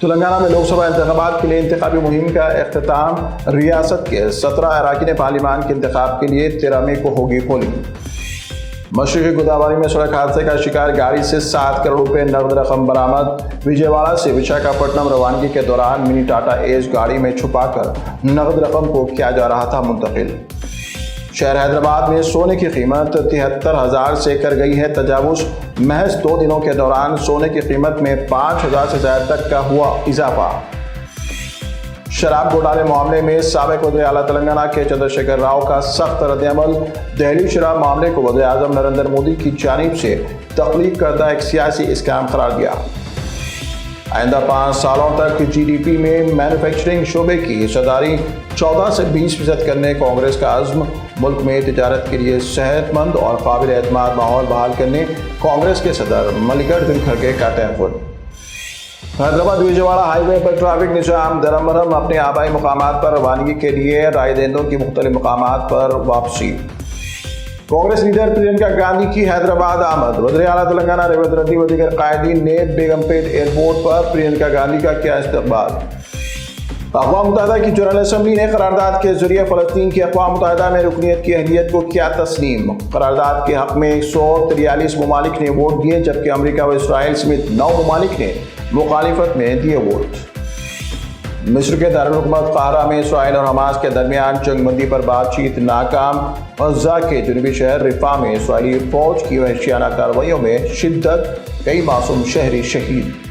تلنگانہ میں لوک سبھا انتخابات کے لیے انتخابی مہم کا اختتام۔ ریاست کے 17 اراکین پارلیمان کے انتخاب کے لیے 13 مئی کو ہوگی پولنگ۔ مشرقی گوداوری میں سڑک حادثے کا شکار گاڑی سے 7 کروڑ روپے نقد رقم برآمد۔ وجےواڑا سے وشاکھاپٹنم روانگی کے دوران منی ٹاٹا ایس گاڑی میں چھپا کر نقد رقم کو کیا جا رہا تھا منتقل۔ شہر حیدرآباد میں سونے کی قیمت 73,000 سے کر گئی ہے تجاوز۔ محض 2 دنوں کے دوران سونے کی قیمت میں 5,000 سے زائد تک کا ہوا اضافہ۔ شراب گھوٹالے معاملے میں سابق وزیر اعلیٰ تلنگانہ کے چندر شیکھر راؤ کا سخت رد عمل۔ دہلی شراب معاملے کو وزیر اعظم نریندر مودی کی جانب سے تخلیق کردہ ایک سیاسی اسکیم قرار دیا۔ آئندہ 5 سالوں تک جی ڈی پی میں مینوفیکچرنگ شعبے کی حصہ 14 سے 20% کرنے کانگریس کا عزم۔ ملک میں تجارت کے لیے صحت مند اور قابل اعتماد ماحول بحال کرنے کانگریس کے صدر ملیکارجن کھڑگے کا تحفظ۔ حیدرآباد وجےواڑا ہائی وے پر ٹریفک نظام درہم برہم۔ اپنے آبائی مقامات پر روانگی کے لیے رائے دہندوں کی مختلف مقامات پر واپسی۔ کانگریس لیڈر پرینکا گاندھی کی حیدرآباد آمد۔ وزیر اعلیٰ تلنگانہ ریونت ریڈی و دیگر قائدین نے بیگم پیٹ ایئرپورٹ پر پرینکا گاندھی کا کیا استقبال۔ اقوام متحدہ کی جنرل اسمبلی نے قرارداد کے ذریعے فلسطین کی اقوام متحدہ میں رکنیت کی اہلیت کو کیا تسلیم۔ قرارداد کے حق میں 143 ممالک نے ووٹ دیے، جبکہ امریکہ و اسرائیل سمیت 9 ممالک نے مخالفت میں دیے ووٹ۔ مصر کے دارالحکومت قاہرہ میں اسرائیل اور حماس کے درمیان جنگ بندی پر بات چیت ناکام۔ غزہ کے جنوبی شہر رفح میں اسرائیلی فوج کی وحشیانہ کارروائیوں میں شدت، کئی معصوم شہری شہید۔